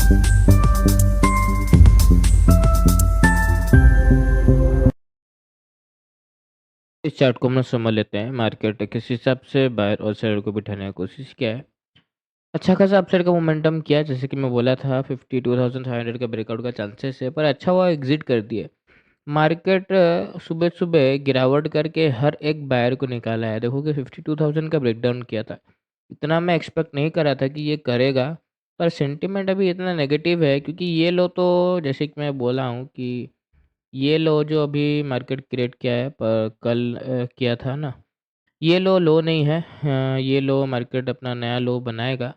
इस चार्ट को हम लोग समझ लेते हैं। मार्केट किस हिसाब से बायर और सेलर को बिठाने की कोशिश किया है। अच्छा खासा अपसाइड का मोमेंटम किया, जैसे कि मैं बोला था 52,500 का ब्रेकआउट का चांसेस है, पर अच्छा हुआ एग्जिट कर दिए। मार्केट सुबह सुबह गिरावट करके हर एक बायर को निकाला है। देखो कि 52,000 का ब्रेकडाउन किया था। इतना मैं एक्सपेक्ट नहीं कर रहा था कि ये करेगा, पर सेंटिमेंट अभी इतना नेगेटिव है क्योंकि ये लो तो जैसे कि मैं बोला हूँ कि ये लो जो अभी मार्केट क्रिएट किया है पर कल किया था ना, ये लो नहीं है। ये लो मार्केट अपना नया लो बनाएगा।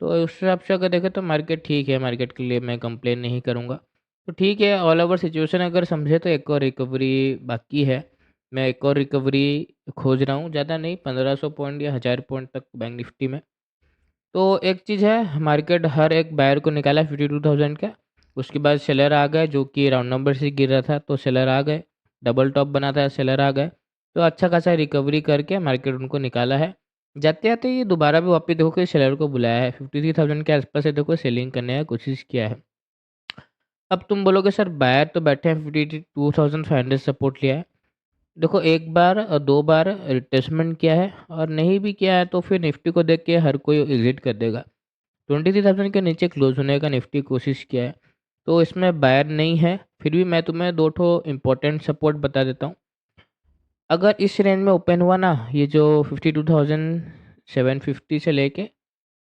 तो उस हिसाब से अगर देखें तो मार्केट ठीक है, मार्केट के लिए मैं कंप्लेन नहीं करूँगा। तो ठीक है, ऑल ओवर सिचुएशन अगर समझे तो एक और रिकवरी बाकी है। मैं एक और रिकवरी खोज रहा हूँ, ज़्यादा नहीं, 1500 पॉइंट या 1000 पॉइंट तक बैंक निफ्टी में। तो एक चीज़ है, मार्केट हर एक बायर को निकाला 52,000 का। उसके बाद सेलर आ गए जो कि राउंड नंबर से गिर रहा था, तो सेलर आ गए। डबल टॉप बना था, सेलर आ गए। तो अच्छा खासा रिकवरी करके मार्केट उनको निकाला है। जाते जाते ये दोबारा भी वापस देखो कि सेलर को बुलाया है 53,000 के आसपास से, देखो सेलिंग करने की कोशिश किया है। अब तुम बोलोगे सर बायर तो बैठे हैं 52,500 सपोर्ट लिया है। देखो एक बार और दो बार रिट्रेसमेंट किया है, और नहीं भी किया है तो फिर निफ्टी को देख के हर कोई एग्जिट कर देगा। 23,000 के नीचे क्लोज होने का निफ्टी कोशिश किया है, तो इसमें बायर नहीं है। फिर भी मैं तुम्हें दो ठो इम्पोर्टेंट सपोर्ट बता देता हूँ। अगर इस रेंज में ओपन हुआ ना, ये जो 52,750 से लेके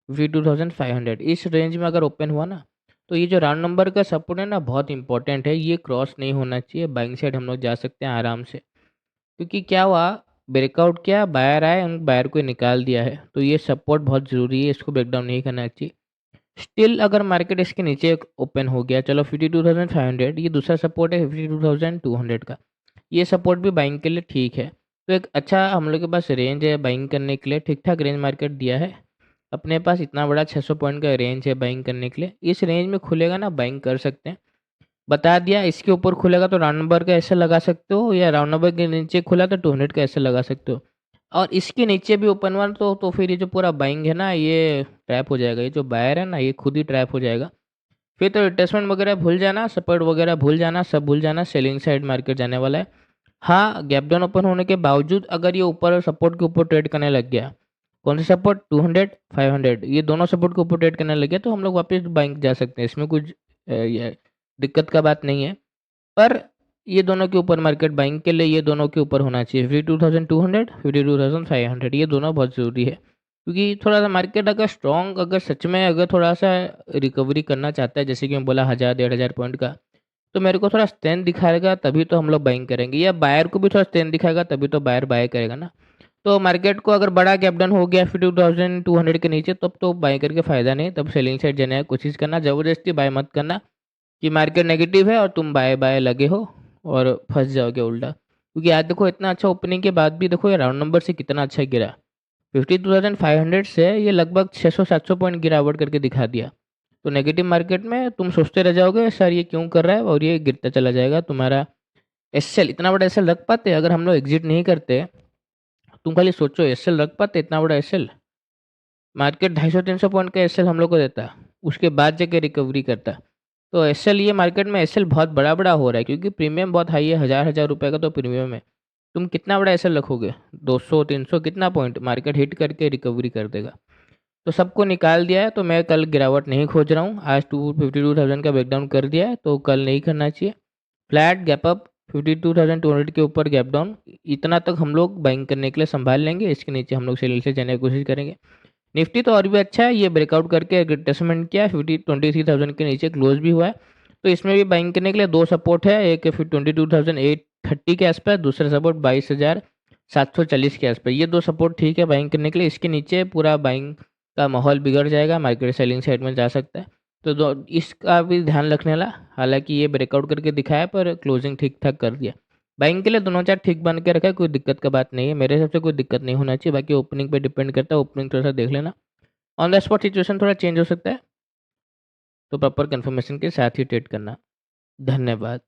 52,500 इस रेंज में अगर ओपन हुआ ना, तो ये जो राउंड नंबर का सपोर्ट है ना, बहुत इंपॉर्टेंट है। ये क्रॉस नहीं होना चाहिए, बाइंग साइड हम लोग जा सकते हैं आराम से। क्योंकि क्या हुआ, ब्रेकआउट किया, बायर आए, उन बायर को निकाल दिया है। तो ये सपोर्ट बहुत ज़रूरी है, इसको ब्रेकडाउन नहीं करना चाहिए। स्टिल अगर मार्केट इसके नीचे ओपन हो गया, चलो 52,500, ये दूसरा सपोर्ट है 52,200 का, ये सपोर्ट भी बाइंग के लिए ठीक है। तो एक अच्छा हम लोग के पास रेंज है बाइंग करने के लिए, ठीक ठाक रेंज मार्केट दिया है अपने पास। इतना बड़ा 600 पॉइंट का रेंज है बाइंग करने के लिए। इस रेंज में खुलेगा ना, बाइंग कर सकते हैं। बता दिया, इसके ऊपर खुलेगा तो राउंड नंबर का ऐसे लगा सकते हो, या राउंड नंबर के नीचे खुला तो 200 का ऐसे लगा सकते हो। और इसके नीचे भी ओपन हुआ तो फिर ये जो पूरा बाइंग है ना, ये ट्रैप हो जाएगा। ये जो बायर है ना, ये खुद ही ट्रैप हो जाएगा। फिर तो रिट्रेसमेंट वगैरह भूल जाना, सपोर्ट वगैरह भूल जाना, सब भूल जाना। सेलिंग साइड मार्केट जाने वाला है। हाँ, गैप डाउन ओपन होने के बावजूद अगर ये ऊपर सपोर्ट के ऊपर ट्रेड करने लग गया, कौन सा सपोर्ट, 200 500, ये दोनों सपोर्ट के ऊपर ट्रेड करने लग गया, तो हम लोग वापस बैंक जा सकते हैं। इसमें कुछ ये दिक्कत का बात नहीं है। पर ये दोनों के ऊपर मार्केट बाइंग के लिए ये दोनों के ऊपर होना चाहिए, 52,200 52,500, ये दोनों बहुत ज़रूरी है। क्योंकि थोड़ा सा मार्केट अगर स्ट्रॉन्ग, अगर सच में अगर थोड़ा सा रिकवरी करना चाहता है, जैसे कि मैं बोला 1000 1,500 पॉइंट का, तो मेरे को थोड़ा स्ट्रेंथ दिखाएगा तभी तो हम लोग बाइंग करेंगे, या बायर को भी थोड़ा स्ट्रेंथ दिखाएगा तभी तो बायर बाय करेगा ना। तो मार्केट को अगर बड़ा गैप डाउन हो गया 52,200 के नीचे, तब तो बाय करके फ़ायदा नहीं, तब सेलिंग साइड जाने की कोशिश करना, ज़बरदस्ती बाय मत करना कि मार्केट नेगेटिव है और तुम बाय बाय लगे हो और फंस जाओगे उल्टा। क्योंकि आज देखो इतना अच्छा ओपनिंग के बाद भी देखो ये राउंड नंबर से कितना अच्छा गिरा। 52,500 से ये लगभग 600-700 पॉइंट गिरावट करके दिखा दिया। तो नेगेटिव मार्केट में तुम सोचते रह जाओगे सर ये क्यों कर रहा है, और ये गिरता चला जाएगा। तुम्हारा एसएल, इतना बड़ा एसएल रख पाते अगर हम लोग एग्जिट नहीं करते? तुम खाली सोचो, एसएल रख पाते इतना बड़ा एसएल? मार्केट 250-300 पॉइंट का एसएल हम लोग को देता, उसके बाद जाके रिकवरी करता। तो एसएल, ये मार्केट में एसएल बहुत बड़ा बड़ा हो रहा है क्योंकि प्रीमियम बहुत हाई है, हज़ार हज़ार रुपये का तो प्रीमियम है। तुम कितना बड़ा एसएल रखोगे, 200-300 कितना पॉइंट मार्केट हिट करके रिकवरी कर देगा। तो सबको निकाल दिया है, तो मैं कल गिरावट नहीं खोज रहा हूँ। आज 52,000 का ब्रेकडाउन कर दिया है, तो कल नहीं करना चाहिए। फ्लैट गैप अप 52,200 के ऊपर गैप डाउन, इतना तक हम लोग बाइंग करने के लिए संभाल लेंगे। इसके नीचे हम लोग सेल से जाने की कोशिश करेंगे। निफ्टी तो और भी अच्छा है, ये ब्रेकआउट करके रिट्रेसमेंट किया, 23,000 के नीचे क्लोज भी हुआ है। तो इसमें भी बाइंग करने के लिए दो सपोर्ट है, एक फिर 22,830 के आसपास, दूसरा सपोर्ट 22,740 के आसपास। ये दो सपोर्ट ठीक है बाइंग करने के लिए। इसके नीचे पूरा बाइंग का माहौल बिगड़ जाएगा, मार्केट सेलिंग साइड में जा सकता है। तो इसका भी ध्यान रखने वाला। हालांकि ये ब्रेकआउट करके दिखाया पर क्लोजिंग ठीक ठाक कर दिया। बाइंग के लिए दोनों चार्ट ठीक बन के रखा है, कोई दिक्कत का बात नहीं है मेरे हिसाब से, कोई दिक्कत नहीं होना चाहिए। बाकी ओपनिंग पे डिपेंड करता है, ओपनिंग थोड़ा सा देख लेना। ऑन द स्पॉट सिचुएशन थोड़ा चेंज हो सकता है, तो प्रॉपर कंफर्मेशन के साथ ही ट्रेड करना। धन्यवाद।